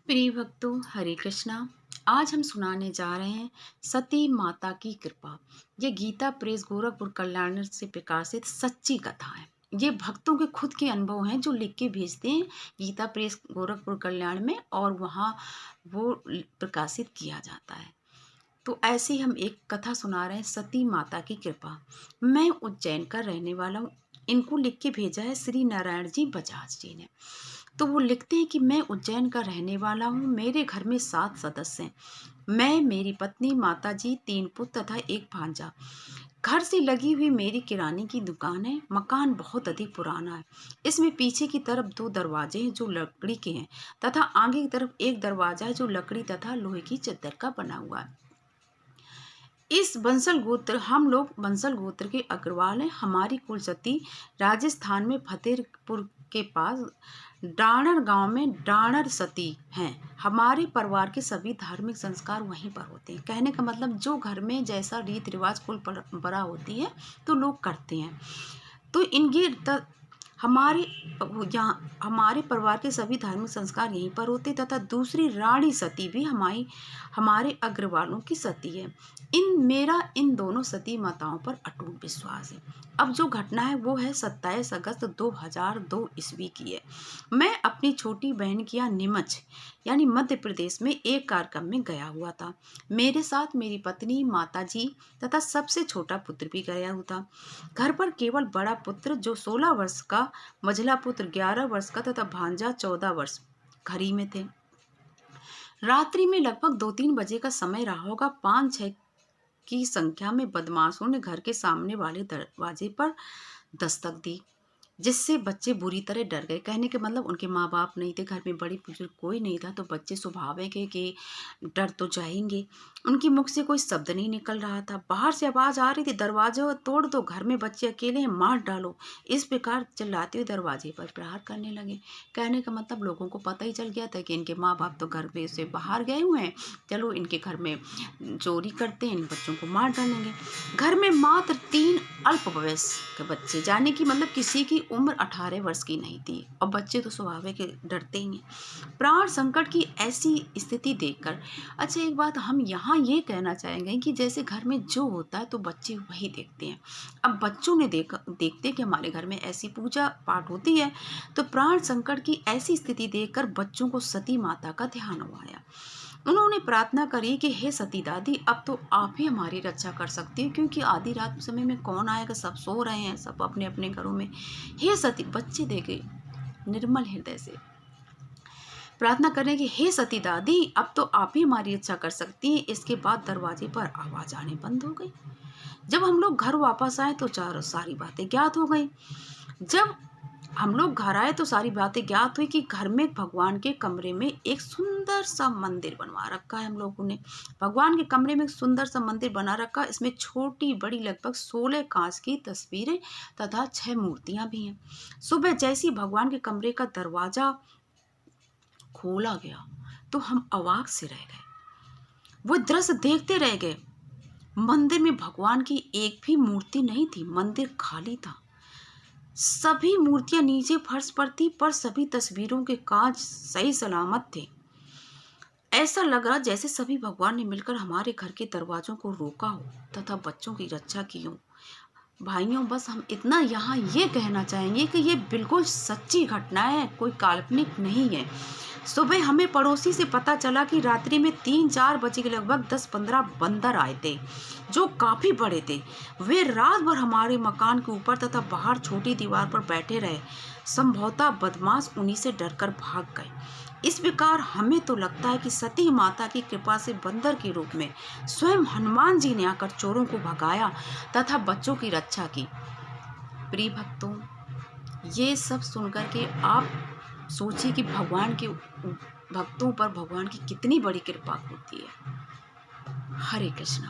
प्रिय भक्तों, हरे कृष्णा। आज हम सुनाने जा रहे हैं सती माता की कृपा। ये गीता प्रेस गोरखपुर कल्याण से प्रकाशित सच्ची कथा है। ये भक्तों के खुद के अनुभव हैं जो लिख के भेजते हैं गीता प्रेस गोरखपुर कल्याण में, और वहाँ वो प्रकाशित किया जाता है। तो ऐसे ही हम एक कथा सुना रहे हैं, सती माता की कृपा। मैं उज्जैन का रहने वाला हूँ। इनको लिख के भेजा है श्री नारायण जी बजाज जी ने। तो वो लिखते हैं कि मैं उज्जैन का रहने वाला हूँ। मेरे घर में 7 सदस्य हैं। मैं, मेरी पत्नी, माताजी, 3 पुत्र तथा एक भांजा। घर से लगी हुई मेरी किराने की दुकान है। मकान बहुत अधिक पुराना है। इसमें पीछे की तरफ 2 दरवाजे हैं जो लकड़ी के हैं, तथा आगे की तरफ एक दरवाजा है जो लकड़ी तथा लोहे की चद्दर का बना हुआ है। हम लोग बंसल गोत्र के अग्रवाल हैं। हमारी कुलसती राजस्थान में फतेहपुर के पास डाणर गांव में डाणर सती हैं। हमारे परिवार के सभी धार्मिक संस्कार वहीं पर होते हैं। कहने का मतलब, जो घर में जैसा रीति रिवाज कुल परंपरा होती है तो लोग करते हैं। तो हमारे हमारे परिवार के सभी धार्मिक संस्कार यहीं पर होते, तथा दूसरी रानी सती भी हमारे अग्रवालों की सती है। मेरा इन दोनों सती माताओं पर अटूट विश्वास है। अब जो घटना है वो है 27 अगस्त 2002 ईस्वी की है। मैं अपनी छोटी बहन के यहाँ नीमच यानी मध्य प्रदेश में एक कार्यक्रम में गया हुआ था। मेरे साथ मेरी पत्नी, माताजी तथा सबसे छोटा पुत्र भी गया हुआ था। घर पर केवल बड़ा पुत्र जो 16 वर्ष का, मझला पुत्र 11 वर्ष का तथा भांजा 14 वर्ष घर ही में थे। रात्रि में लगभग 2-3 बजे का समय रहा होगा। 5-6 की संख्या में बदमाशों ने घर के सामने वाले दरवाजे पर दस्तक दी, जिससे बच्चे बुरी तरह डर गए। कहने के मतलब, उनके माँ बाप नहीं थे, घर में बड़ी बुजुर्ग कोई नहीं था, तो बच्चे स्वाभाविक है कि डर तो जाएंगे। उनके मुख से कोई शब्द नहीं निकल रहा था। बाहर से आवाज आ रही थी, दरवाजा तोड़ दो, घर में बच्चे अकेले हैं, मार डालो। इस प्रकार चिल्लाते हुए दरवाजे पर प्रहार करने लगे। कहने का मतलब, लोगों को पता ही चल गया था कि इनके माँ बाप तो घर में से बाहर गए हुए हैं, चलो इनके घर में चोरी करते हैं, इन बच्चों को मार डालेंगे। घर में मात्र 3 अल्पवयस्क बच्चे, जाने की मतलब किसी की उम्र 18 वर्ष की नहीं थी, और बच्चे तो स्वाभाविक डरते ही हैं। प्राण संकट की ऐसी स्थिति देखकर, अच्छा एक बात हम यहाँ ये कहना चाहेंगे कि जैसे घर में जो होता है तो बच्चे वही देखते हैं। अब बच्चों ने देखते कि हमारे घर में ऐसी पूजा पाठ होती है, तो प्राण संकट की ऐसी स्थिति देखकर बच्चों को सती माता का ध्यान आया। उन्होंने प्रार्थना करी कि हे सती दादी, अब तो आप ही हमारी रक्षा कर सकती हो, क्योंकि आधी रात समय में कौन आएगा, सब सो रहे हैं, सब अपने अपने घरों में। हे सती, बच्चे देखे निर्मल हृदय से प्रार्थना करें कि हे सती दादी, अब तो आप ही हमारी रक्षा कर सकती हैं। इसके बाद दरवाजे पर आवाज आने बंद हो गई। जब हम लोग घर वापस आए तो सारी बातें ज्ञात हो गई। जब हम लोग घर आए तो सारी बातें ज्ञात हुई कि घर में भगवान के कमरे में एक सुंदर सा मंदिर बनवा रखा है। हम लोगों ने भगवान के कमरे में एक सुंदर सा मंदिर बना रखा। इसमें छोटी बड़ी लगभग 16 कांच की तस्वीरें तथा 6 मूर्तियां भी हैं। सुबह जैसी भगवान के कमरे का दरवाजा खोला गया तो हम अवाक से रह गए। वो दृश्य देखते रह गए। मंदिर में भगवान की एक भी मूर्ति नहीं थी। मंदिर खाली था। सभी मूर्तियां नीचे फर्श पर थी, पर सभी तस्वीरों के कांच सही सलामत थे। ऐसा लग रहा जैसे सभी भगवान ने मिलकर हमारे घर के दरवाजों को रोका हो तथा बच्चों की रक्षा की हो। भाइयों, बस हम इतना यहाँ ये कहना चाहेंगे कि ये बिल्कुल सच्ची घटना है, कोई काल्पनिक नहीं है। सुबह हमें पड़ोसी से पता चला कि रात्रि में 3-4 बजे के लगभग 10-15 बंदर आए थे, जो काफी बड़े थे। वे रात भर हमारे मकान के ऊपर तथा बाहर छोटी दीवार पर बैठे रहे। संभवतः बदमाश उन्हीं से डरकर भाग गए। इस प्रकार हमें तो लगता है कि सती माता की कृपा से बंदर के रूप में स्वयं हनुमान जी ने आकर चोरों को भगाया तथा बच्चों की रक्षा की। प्रिय भक्तों, ये सब सुनकर के आप सोचिए कि भगवान के भक्तों पर भगवान की कितनी बड़ी कृपा होती है। हरे कृष्णा।